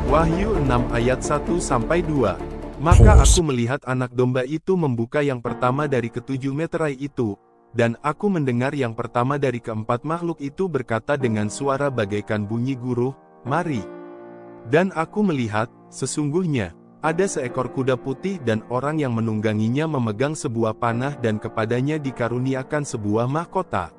Wahyu 6 ayat 1-2. Maka aku melihat anak domba itu membuka yang pertama dari ketujuh meterai itu, dan aku mendengar yang pertama dari keempat makhluk itu berkata dengan suara bagaikan bunyi guruh, "Mari." Dan aku melihat, sesungguhnya, ada seekor kuda putih dan orang yang menungganginya memegang sebuah panah dan kepadanya dikaruniakan sebuah mahkota.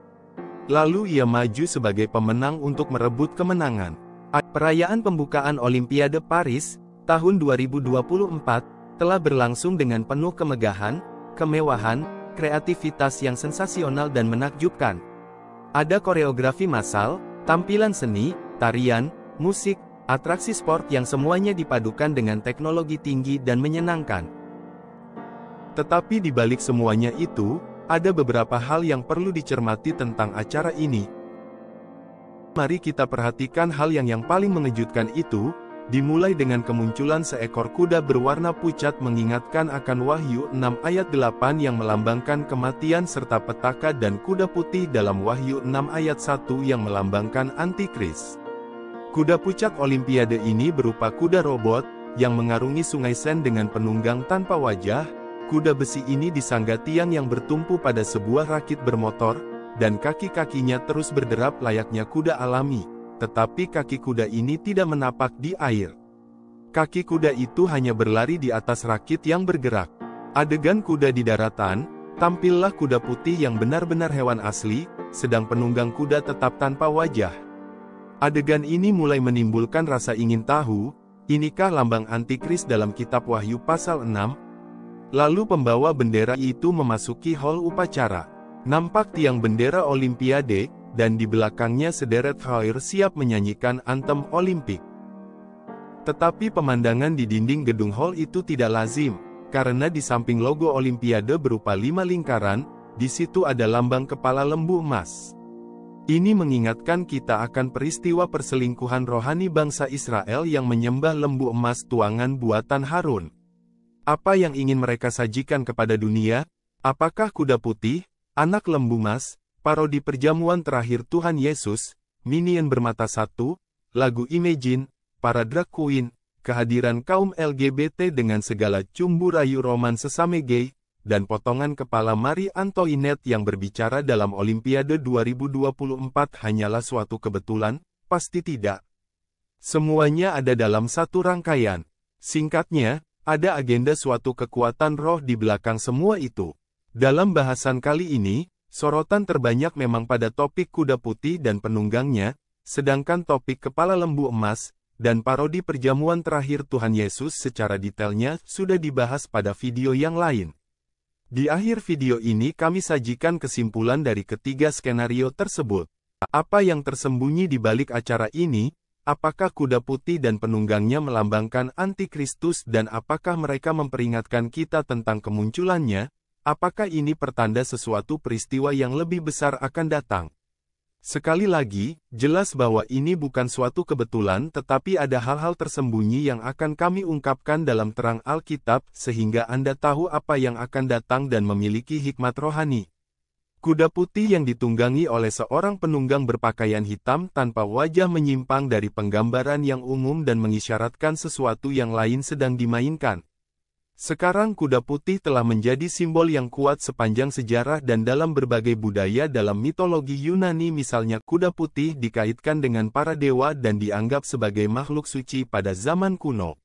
Lalu ia maju sebagai pemenang untuk merebut kemenangan. Perayaan pembukaan Olimpiade Paris, tahun 2024, telah berlangsung dengan penuh kemegahan, kemewahan, kreativitas yang sensasional dan menakjubkan. Ada koreografi massal, tampilan seni, tarian, musik, atraksi sport yang semuanya dipadukan dengan teknologi tinggi dan menyenangkan. Tetapi di balik semuanya itu, ada beberapa hal yang perlu dicermati tentang acara ini. Mari kita perhatikan hal yang paling mengejutkan itu, dimulai dengan kemunculan seekor kuda berwarna pucat mengingatkan akan Wahyu 6 ayat 8 yang melambangkan kematian serta petaka dan kuda putih dalam Wahyu 6 ayat 1 yang melambangkan Antikris. Kuda pucat Olimpiade ini berupa kuda robot, yang mengarungi sungai Sen dengan penunggang tanpa wajah. Kuda besi ini disangga tiang yang bertumpu pada sebuah rakit bermotor, dan kaki-kakinya terus berderap layaknya kuda alami, tetapi kaki kuda ini tidak menapak di air. Kaki kuda itu hanya berlari di atas rakit yang bergerak. Adegan kuda di daratan, tampillah kuda putih yang benar-benar hewan asli, sedang penunggang kuda tetap tanpa wajah. Adegan ini mulai menimbulkan rasa ingin tahu, inikah lambang Antikris dalam kitab Wahyu pasal 6? Lalu pembawa bendera itu memasuki hall upacara. Nampak tiang bendera Olimpiade, dan di belakangnya sederet choir siap menyanyikan anthem Olimpik. Tetapi pemandangan di dinding gedung hall itu tidak lazim, karena di samping logo Olimpiade berupa 5 lingkaran, di situ ada lambang kepala lembu emas. Ini mengingatkan kita akan peristiwa perselingkuhan rohani bangsa Israel yang menyembah lembu emas tuangan buatan Harun. Apa yang ingin mereka sajikan kepada dunia? Apakah kuda putih, anak lembu emas, parodi perjamuan terakhir Tuhan Yesus, minion bermata satu, lagu Imagine, para drag queen, kehadiran kaum LGBT dengan segala cumbu rayu roman sesame gay, dan potongan kepala Marie Antoinette yang berbicara dalam Olimpiade 2024 hanyalah suatu kebetulan? Pasti tidak. Semuanya ada dalam satu rangkaian. Singkatnya, ada agenda suatu kekuatan roh di belakang semua itu. Dalam bahasan kali ini, sorotan terbanyak memang pada topik kuda putih dan penunggangnya, sedangkan topik kepala lembu emas, dan parodi perjamuan terakhir Tuhan Yesus secara detailnya sudah dibahas pada video yang lain. Di akhir video ini kami sajikan kesimpulan dari ketiga skenario tersebut. Apa yang tersembunyi di balik acara ini? Apakah kuda putih dan penunggangnya melambangkan Antikristus dan apakah mereka memperingatkan kita tentang kemunculannya? Apakah ini pertanda sesuatu peristiwa yang lebih besar akan datang? Sekali lagi, jelas bahwa ini bukan suatu kebetulan tetapi ada hal-hal tersembunyi yang akan kami ungkapkan dalam terang Alkitab sehingga Anda tahu apa yang akan datang dan memiliki hikmat rohani. Kuda putih yang ditunggangi oleh seorang penunggang berpakaian hitam tanpa wajah menyimpang dari penggambaran yang umum dan mengisyaratkan sesuatu yang lain sedang dimainkan. Sekarang kuda putih telah menjadi simbol yang kuat sepanjang sejarah dan dalam berbagai budaya dalam mitologi Yunani misalnya kuda putih dikaitkan dengan para dewa dan dianggap sebagai makhluk suci pada zaman kuno.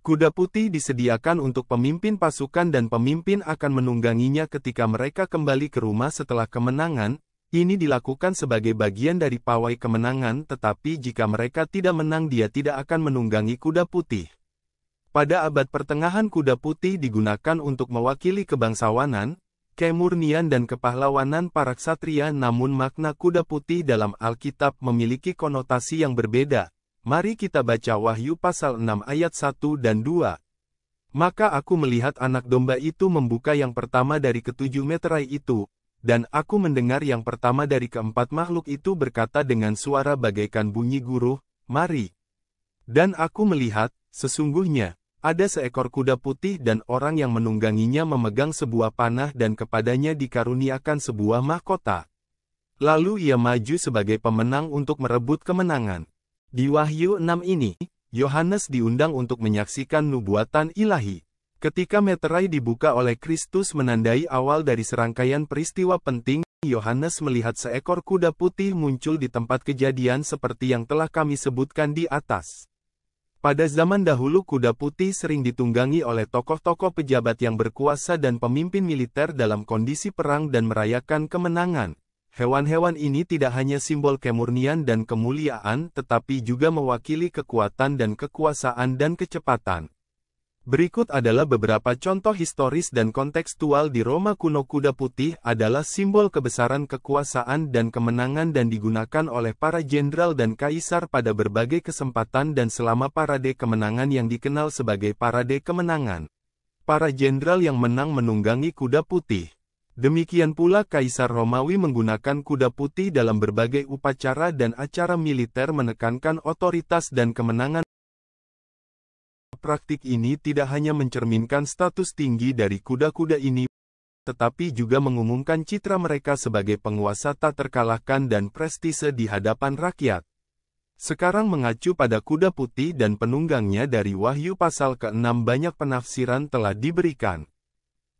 Kuda putih disediakan untuk pemimpin pasukan dan pemimpin akan menungganginya ketika mereka kembali ke rumah setelah kemenangan. Ini dilakukan sebagai bagian dari pawai kemenangan tetapi jika mereka tidak menang dia tidak akan menunggangi kuda putih. Pada abad pertengahan kuda putih digunakan untuk mewakili kebangsawanan, kemurnian dan kepahlawanan para ksatria namun makna kuda putih dalam Alkitab memiliki konotasi yang berbeda. Mari kita baca Wahyu pasal 6 ayat 1 dan 2. Maka aku melihat anak domba itu membuka yang pertama dari ketujuh meterai itu, dan aku mendengar yang pertama dari keempat makhluk itu berkata dengan suara bagaikan bunyi guruh, "Mari." Dan aku melihat, sesungguhnya, ada seekor kuda putih dan orang yang menungganginya memegang sebuah panah dan kepadanya dikaruniakan sebuah mahkota. Lalu ia maju sebagai pemenang untuk merebut kemenangan. Di Wahyu 6 ini, Yohanes diundang untuk menyaksikan nubuatan ilahi. Ketika meterai dibuka oleh Kristus menandai awal dari serangkaian peristiwa penting, Yohanes melihat seekor kuda putih muncul di tempat kejadian seperti yang telah kami sebutkan di atas. Pada zaman dahulu kuda putih sering ditunggangi oleh tokoh-tokoh pejabat yang berkuasa dan pemimpin militer dalam kondisi perang dan merayakan kemenangan. Hewan-hewan ini tidak hanya simbol kemurnian dan kemuliaan tetapi juga mewakili kekuatan dan kekuasaan dan kecepatan. Berikut adalah beberapa contoh historis dan kontekstual di Roma kuno. Kuda putih adalah simbol kebesaran kekuasaan dan kemenangan dan digunakan oleh para jenderal dan kaisar pada berbagai kesempatan dan selama parade kemenangan yang dikenal sebagai parade kemenangan. Para jenderal yang menang menunggangi kuda putih. Demikian pula Kaisar Romawi menggunakan kuda putih dalam berbagai upacara dan acara militer menekankan otoritas dan kemenangan. Praktik ini tidak hanya mencerminkan status tinggi dari kuda-kuda ini, tetapi juga mengumumkan citra mereka sebagai penguasa tak terkalahkan dan prestise di hadapan rakyat. Sekarang mengacu pada kuda putih dan penunggangnya dari Wahyu pasal ke-6 banyak penafsiran telah diberikan.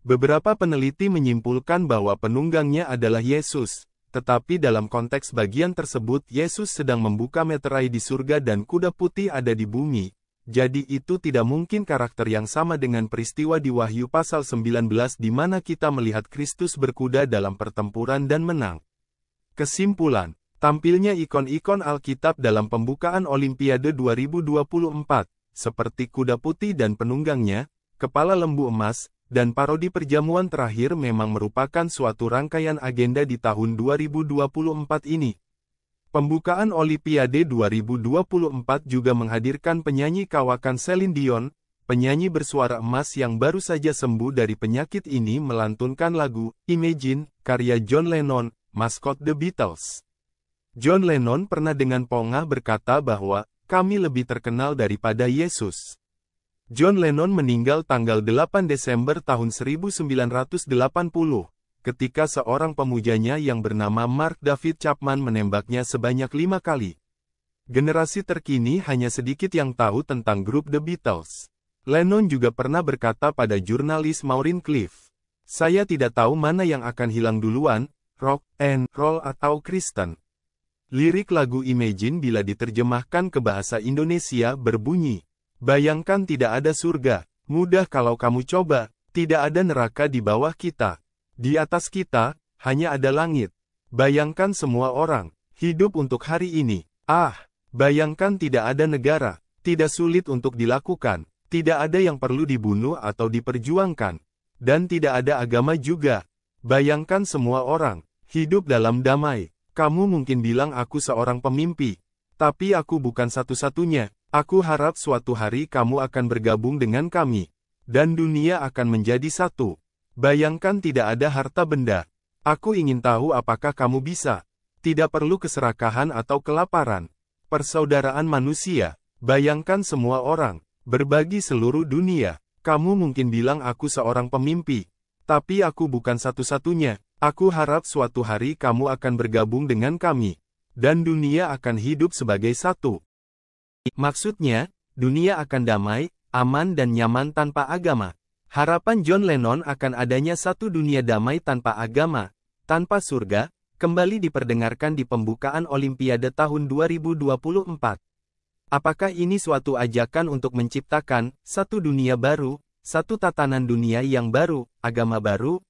Beberapa peneliti menyimpulkan bahwa penunggangnya adalah Yesus, tetapi dalam konteks bagian tersebut Yesus sedang membuka meterai di surga dan kuda putih ada di bumi. Jadi itu tidak mungkin karakter yang sama dengan peristiwa di Wahyu pasal 19 di mana kita melihat Kristus berkuda dalam pertempuran dan menang. Kesimpulan, tampilnya ikon-ikon Alkitab dalam pembukaan Olimpiade 2024, seperti kuda putih dan penunggangnya, kepala lembu emas, dan parodi perjamuan terakhir memang merupakan suatu rangkaian agenda di tahun 2024 ini. Pembukaan Olimpiade 2024 juga menghadirkan penyanyi kawakan Celine Dion, penyanyi bersuara emas yang baru saja sembuh dari penyakit ini melantunkan lagu Imagine, karya John Lennon, maskot The Beatles. John Lennon pernah dengan pongah berkata bahwa, "Kami lebih terkenal daripada Yesus." John Lennon meninggal tanggal 8 Desember tahun 1980. Ketika seorang pemujanya yang bernama Mark David Chapman menembaknya sebanyak 5 kali. Generasi terkini hanya sedikit yang tahu tentang grup The Beatles. Lennon juga pernah berkata pada jurnalis Maureen Cliff, "Saya tidak tahu mana yang akan hilang duluan, rock and roll atau Kristen." Lirik lagu Imagine bila diterjemahkan ke bahasa Indonesia berbunyi, "Bayangkan tidak ada surga, mudah kalau kamu coba, tidak ada neraka di bawah kita. Di atas kita, hanya ada langit. Bayangkan semua orang hidup untuk hari ini. Bayangkan tidak ada negara, tidak sulit untuk dilakukan, tidak ada yang perlu dibunuh atau diperjuangkan, dan tidak ada agama juga. Bayangkan semua orang hidup dalam damai. Kamu mungkin bilang aku seorang pemimpi, tapi aku bukan satu-satunya. Aku harap suatu hari kamu akan bergabung dengan kami, dan dunia akan menjadi satu. Bayangkan tidak ada harta benda. Aku ingin tahu apakah kamu bisa. Tidak perlu keserakahan atau kelaparan. Persaudaraan manusia. Bayangkan semua orang berbagi seluruh dunia. Kamu mungkin bilang aku seorang pemimpi, tapi aku bukan satu-satunya. Aku harap suatu hari kamu akan bergabung dengan kami, dan dunia akan hidup sebagai satu." Maksudnya, dunia akan damai, aman dan nyaman tanpa agama. Harapan John Lennon akan adanya satu dunia damai tanpa agama, tanpa surga, kembali diperdengarkan di pembukaan Olimpiade tahun 2024. Apakah ini suatu ajakan untuk menciptakan satu dunia baru, satu tatanan dunia yang baru, agama baru?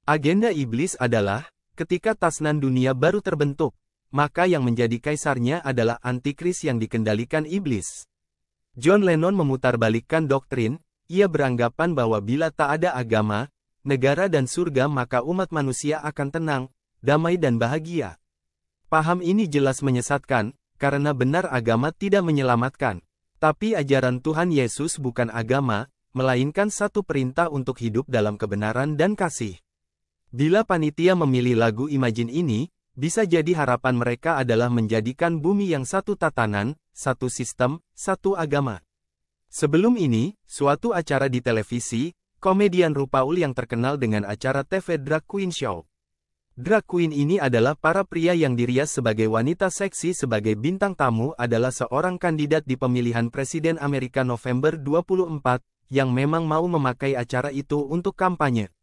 Agenda iblis adalah, ketika tatanan dunia baru terbentuk, maka yang menjadi kaisarnya adalah antikris yang dikendalikan iblis. John Lennon memutarbalikkan doktrin. Ia beranggapan bahwa bila tak ada agama, negara dan surga maka umat manusia akan tenang, damai dan bahagia. Paham ini jelas menyesatkan, karena benar agama tidak menyelamatkan. Tapi ajaran Tuhan Yesus bukan agama, melainkan satu perintah untuk hidup dalam kebenaran dan kasih. Bila panitia memilih lagu Imagine ini, bisa jadi harapan mereka adalah menjadikan bumi yang satu tatanan, satu sistem, satu agama. Sebelum ini, suatu acara di televisi, komedian RuPaul yang terkenal dengan acara TV Drag Queen Show Drag queen ini adalah para pria yang dirias sebagai wanita seksi sebagai bintang tamu adalah seorang kandidat di pemilihan presiden Amerika November 24, yang memang mau memakai acara itu untuk kampanye.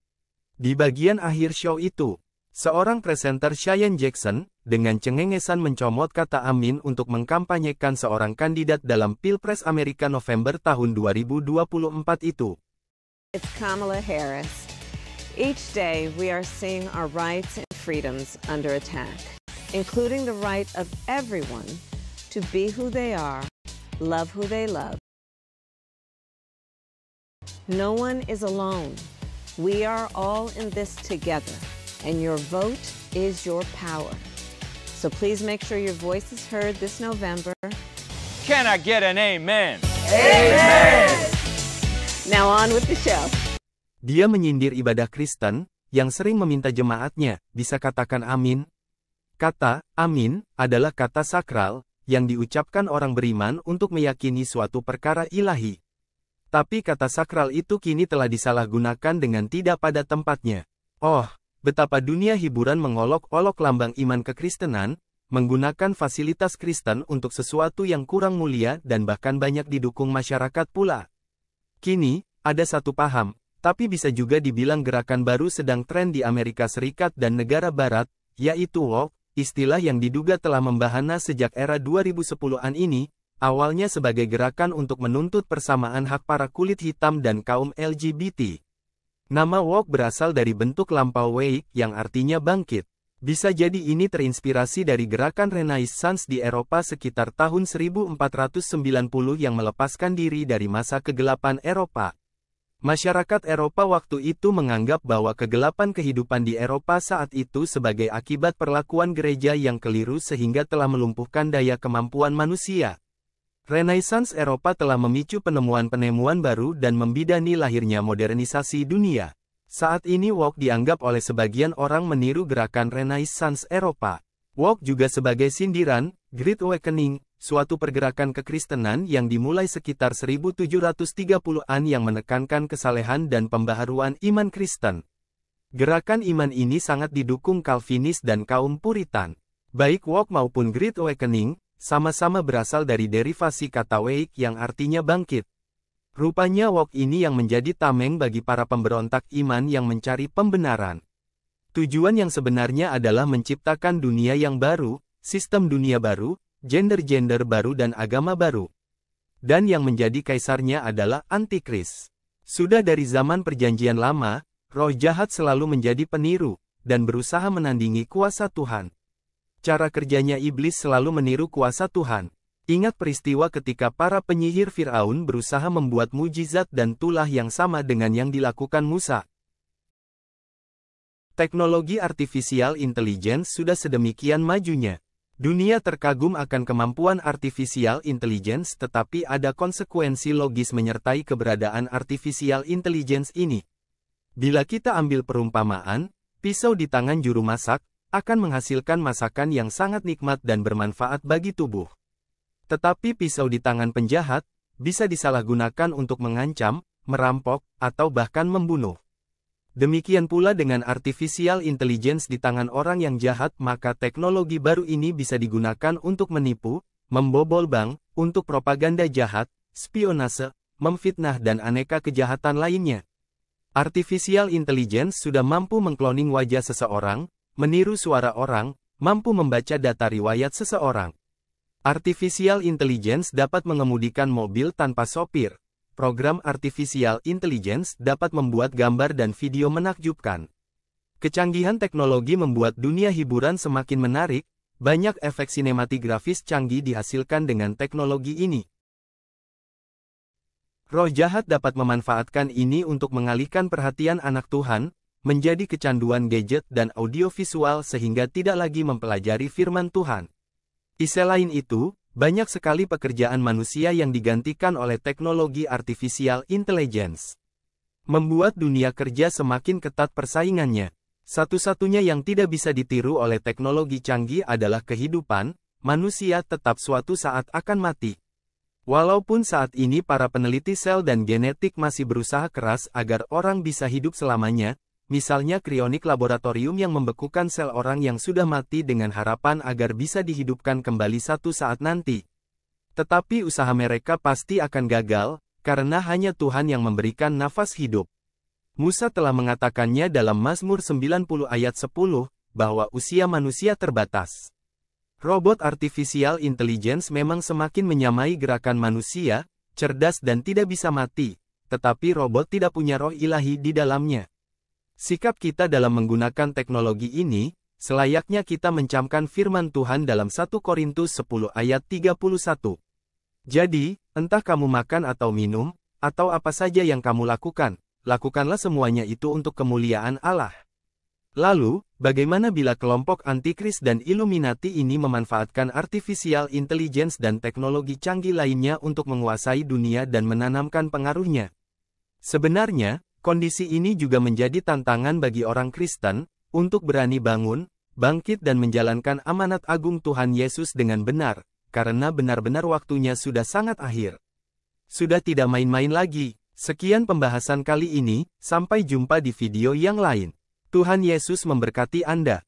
Di bagian akhir show itu, seorang presenter Cheyenne Jackson, dengan cengengesan mencomot kata amin untuk mengkampanyekan seorang kandidat dalam Pilpres Amerika November tahun 2024 itu. It's Kamala Harris. Each day we are seeing our rights and freedoms under attack, including the right of everyone to be who they are, love who they love. No one is alone. We are all in this together, and your vote is your power. So please make sure your voice is heard this November. Can I get an amen? Amen! Now on with the show. Dia menyindir ibadah Kristen, yang sering meminta jemaatnya, bisa katakan amin. Kata, amin, adalah kata sakral, yang diucapkan orang beriman untuk meyakini suatu perkara ilahi. Tapi kata sakral itu kini telah disalahgunakan dengan tidak pada tempatnya. Oh, betapa dunia hiburan mengolok-olok lambang iman kekristenan, menggunakan fasilitas Kristen untuk sesuatu yang kurang mulia dan bahkan banyak didukung masyarakat pula. Kini, ada satu paham, tapi bisa juga dibilang gerakan baru sedang tren di Amerika Serikat dan negara barat, yaitu woke, istilah yang diduga telah membahana sejak era 2010-an ini, awalnya sebagai gerakan untuk menuntut persamaan hak para kulit hitam dan kaum LGBT. Nama woke berasal dari bentuk lampau wake yang artinya bangkit. Bisa jadi ini terinspirasi dari gerakan Renaissance di Eropa sekitar tahun 1490 yang melepaskan diri dari masa kegelapan Eropa. Masyarakat Eropa waktu itu menganggap bahwa kegelapan kehidupan di Eropa saat itu sebagai akibat perlakuan gereja yang keliru sehingga telah melumpuhkan daya kemampuan manusia. Renaissance Eropa telah memicu penemuan-penemuan baru dan membidani lahirnya modernisasi dunia. Saat ini woke dianggap oleh sebagian orang meniru gerakan Renaissance Eropa. Woke juga sebagai sindiran, Great Awakening, suatu pergerakan kekristenan yang dimulai sekitar 1730-an yang menekankan kesalehan dan pembaharuan iman Kristen. Gerakan iman ini sangat didukung Calvinis dan kaum Puritan. Baik woke maupun Great Awakening, sama-sama berasal dari derivasi kata wake yang artinya bangkit. Rupanya woke ini yang menjadi tameng bagi para pemberontak iman yang mencari pembenaran. Tujuan yang sebenarnya adalah menciptakan dunia yang baru, sistem dunia baru, gender-gender baru dan agama baru. Dan yang menjadi kaisarnya adalah antikris. Sudah dari zaman perjanjian lama, roh jahat selalu menjadi peniru, dan berusaha menandingi kuasa Tuhan. Cara kerjanya iblis selalu meniru kuasa Tuhan. Ingat peristiwa ketika para penyihir Firaun berusaha membuat mujizat dan tulah yang sama dengan yang dilakukan Musa. Teknologi artificial intelligence sudah sedemikian majunya. Dunia terkagum akan kemampuan artificial intelligence, tetapi ada konsekuensi logis menyertai keberadaan artificial intelligence ini. Bila kita ambil perumpamaan, pisau di tangan juru masak akan menghasilkan masakan yang sangat nikmat dan bermanfaat bagi tubuh. Tetapi pisau di tangan penjahat bisa disalahgunakan untuk mengancam, merampok, atau bahkan membunuh. Demikian pula dengan artificial intelligence di tangan orang yang jahat, maka teknologi baru ini bisa digunakan untuk menipu, membobol bank, untuk propaganda jahat, spionase, memfitnah dan aneka kejahatan lainnya. Artificial intelligence sudah mampu mengkloning wajah seseorang, meniru suara orang, mampu membaca data riwayat seseorang. Artificial intelligence dapat mengemudikan mobil tanpa sopir. Program artificial intelligence dapat membuat gambar dan video menakjubkan. Kecanggihan teknologi membuat dunia hiburan semakin menarik, banyak efek sinematografis canggih dihasilkan dengan teknologi ini. Roh jahat dapat memanfaatkan ini untuk mengalihkan perhatian anak Tuhan, menjadi kecanduan gadget dan audiovisual sehingga tidak lagi mempelajari firman Tuhan. Selain itu, banyak sekali pekerjaan manusia yang digantikan oleh teknologi artificial intelligence. Membuat dunia kerja semakin ketat persaingannya. Satu-satunya yang tidak bisa ditiru oleh teknologi canggih adalah kehidupan, manusia tetap suatu saat akan mati. Walaupun saat ini para peneliti sel dan genetik masih berusaha keras agar orang bisa hidup selamanya, misalnya krionik laboratorium yang membekukan sel orang yang sudah mati dengan harapan agar bisa dihidupkan kembali suatu saat nanti. Tetapi usaha mereka pasti akan gagal, karena hanya Tuhan yang memberikan nafas hidup. Musa telah mengatakannya dalam Mazmur 90 ayat 10, bahwa usia manusia terbatas. Robot artificial intelligence memang semakin menyamai gerakan manusia, cerdas dan tidak bisa mati, tetapi robot tidak punya roh ilahi di dalamnya. Sikap kita dalam menggunakan teknologi ini, selayaknya kita mencamkan firman Tuhan dalam 1 Korintus 10 ayat 31. Jadi, entah kamu makan atau minum, atau apa saja yang kamu lakukan, lakukanlah semuanya itu untuk kemuliaan Allah. Lalu, bagaimana bila kelompok antikris dan Illuminati ini memanfaatkan artificial intelligence dan teknologi canggih lainnya untuk menguasai dunia dan menanamkan pengaruhnya? Sebenarnya, kondisi ini juga menjadi tantangan bagi orang Kristen, untuk berani bangun, bangkit dan menjalankan amanat agung Tuhan Yesus dengan benar, karena benar-benar waktunya sudah sangat akhir. Sudah tidak main-main lagi. Sekian pembahasan kali ini, sampai jumpa di video yang lain. Tuhan Yesus memberkati Anda.